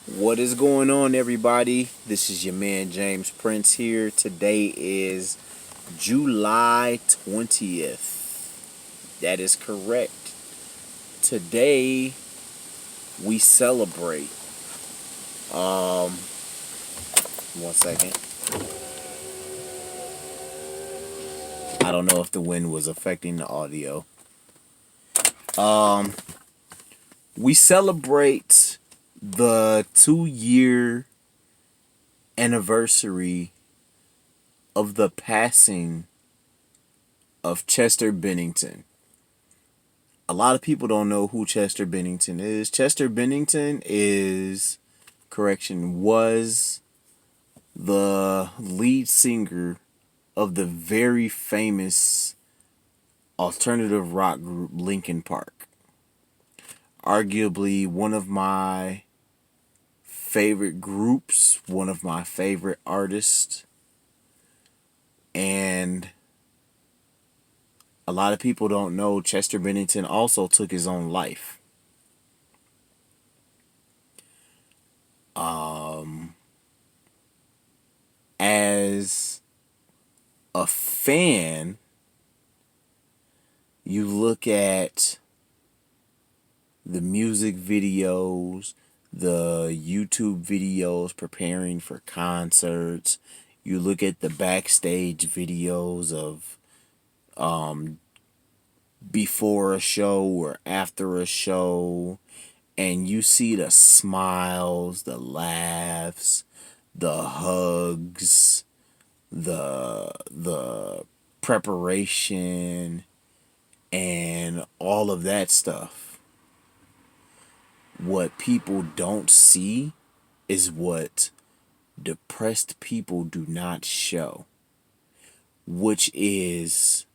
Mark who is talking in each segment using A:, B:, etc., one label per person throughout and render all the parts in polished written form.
A: What is going on, everybody? This is your man James Prince here. Today is July 20th. That is correct. Today we celebrate. Um, one second. I don't know if the wind was affecting the audio. Um, we celebrate the 2 year anniversary of the passing of Chester Bennington. A lot of people don't know who Chester Bennington is. Chester Bennington was the lead singer of the very famous alternative rock group Linkin Park. Arguably one of my favorite groups, one of my favorite artists, and a lot of people don't know Chester Bennington also took his own life. As a fan, you look at the music videos, the YouTube videos preparing for concerts. You look at the backstage videos of before a show or after a show, and you see the smiles, the laughs, the hugs, the preparation, and all of that stuff. What people don't see is what depressed people do not show, which is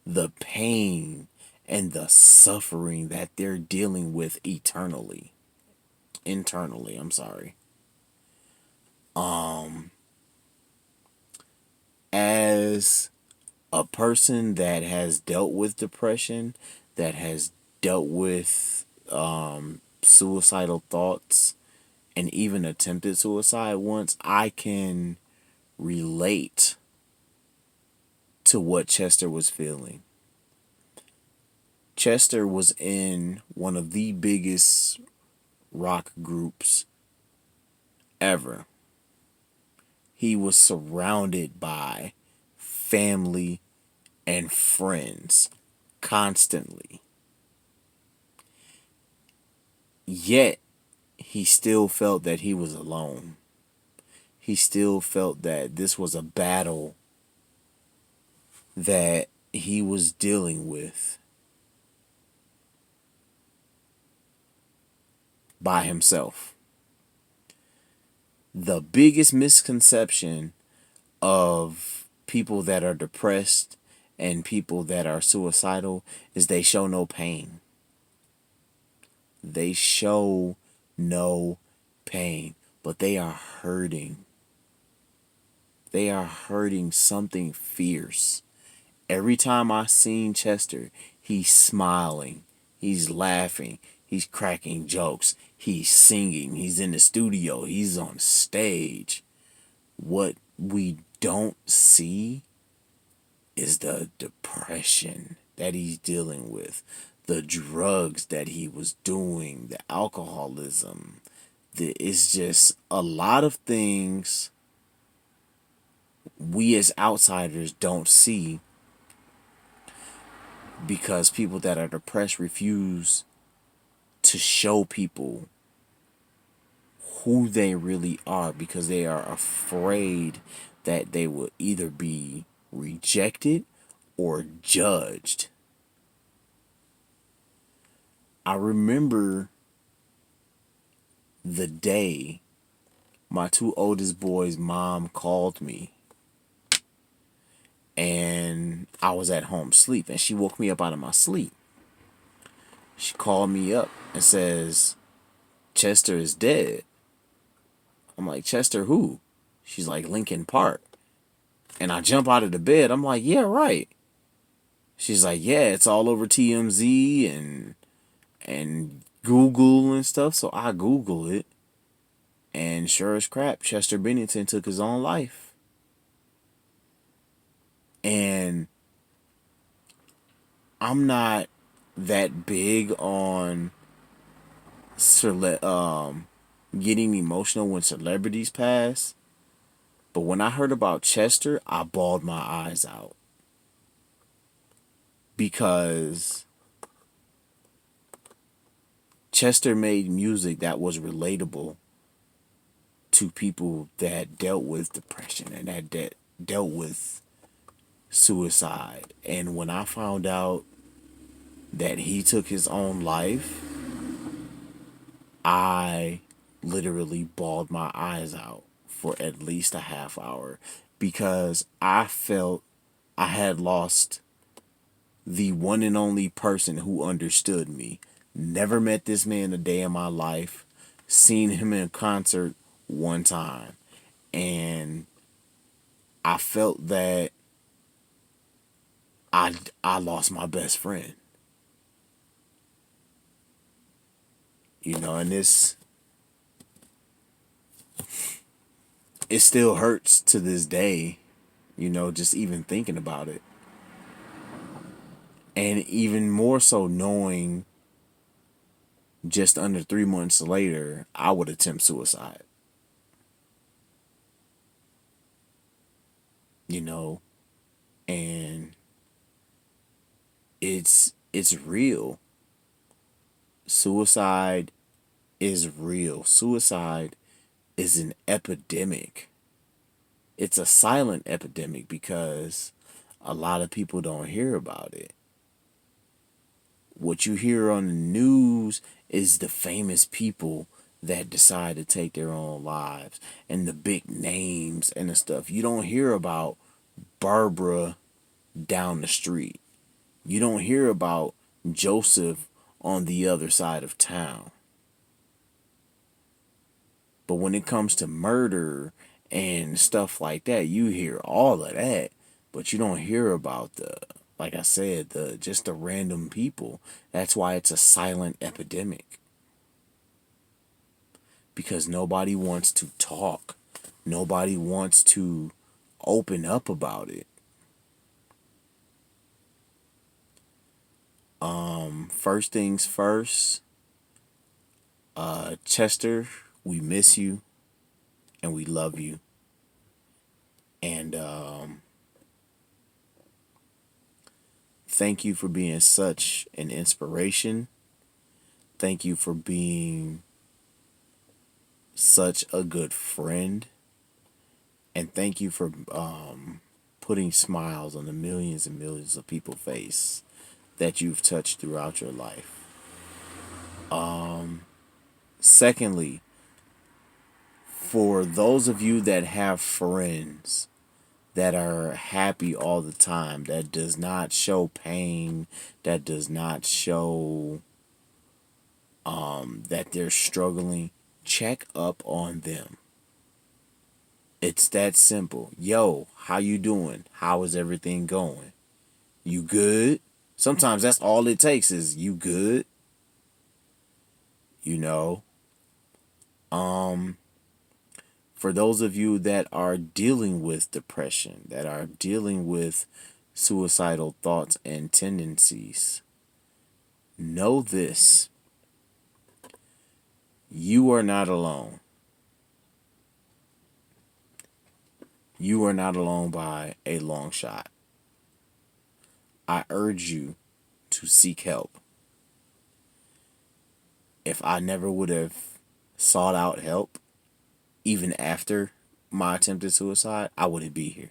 A: the pain and the suffering that they're dealing with internally, I'm sorry. As a person that has dealt with depression, that has dealt with suicidal thoughts, and even attempted suicide once, I can relate to what Chester was feeling. Chester was in one of the biggest rock groups ever. He was surrounded by family and friends constantly. Yet, he still felt that he was alone. He still felt that this was a battle that he was dealing with by himself. The biggest misconception of people that are depressed and people that are suicidal is they show no pain. They show no pain, but they are hurting. They are hurting something fierce. Every time I seen Chester, he's smiling, he's laughing, he's cracking jokes, he's singing, he's in the studio, he's on stage. What we don't see is the depression that he's dealing with, the drugs that he was doing, the alcoholism. It's just a lot of things we as outsiders don't see because people that are depressed refuse to show people who they really are because they are afraid that they will either be rejected or judged. I remember the day my two oldest boys' mom called me and I was at home asleep and she woke me up out of my sleep. She called me up and says, Chester is dead. I'm like, Chester who? She's like, Linkin Park. And I jump out of the bed. I'm like, yeah, right. She's like, yeah, it's all over TMZ and Google and stuff. So I Google it. And sure as crap, Chester Bennington took his own life. And I'm not that big on getting emotional when celebrities pass. But when I heard about Chester, I bawled my eyes out. Because Chester made music that was relatable to people that dealt with depression and that dealt with suicide. And when I found out that he took his own life, I literally bawled my eyes out for at least a half hour because I felt I had lost the one and only person who understood me. Never met this man a day in my life, seen him in concert one time, and I felt that I lost my best friend. And it still hurts to this day, just even thinking about it. And even more so knowing just under 3 months later, I would attempt suicide. You know, and it's real. Suicide is real. Suicide is an epidemic. It's a silent epidemic because a lot of people don't hear about it. What you hear on the news is the famous people that decide to take their own lives and the big names and the stuff. You don't hear about Barbara down the street. You don't hear about Joseph on the other side of town. But when it comes to murder and stuff like that, you hear all of that, but you don't hear about like I said, just the random people. That's why it's a silent epidemic. Because nobody wants to talk. Nobody wants to open up about it. First things first, Chester, we miss you and we love you. And thank you for being such an inspiration. Thank you for being such a good friend. And thank you for putting smiles on the millions and millions of people's face that you've touched throughout your life. Secondly, for those of you that have friends that are happy all the time, that does not show pain, that does not show that they're struggling, check up on them. It's that simple. Yo, how you doing? How is everything going? You good? Sometimes that's all it takes is you good. You know. For those of you that are dealing with depression, that are dealing with suicidal thoughts and tendencies, know this. You are not alone. You are not alone by a long shot. I urge you to seek help. If I never would have sought out help, even after my attempted suicide, I wouldn't be here.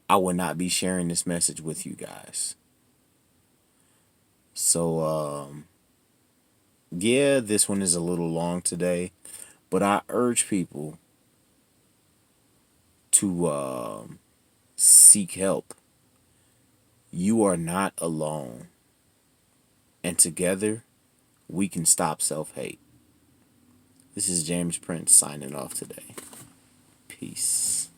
A: I would not be sharing this message with you guys. So, yeah, this one is a little long today, but I urge people to seek help. You are not alone. And together, we can stop self-hate. This is James Prince signing off today. Peace.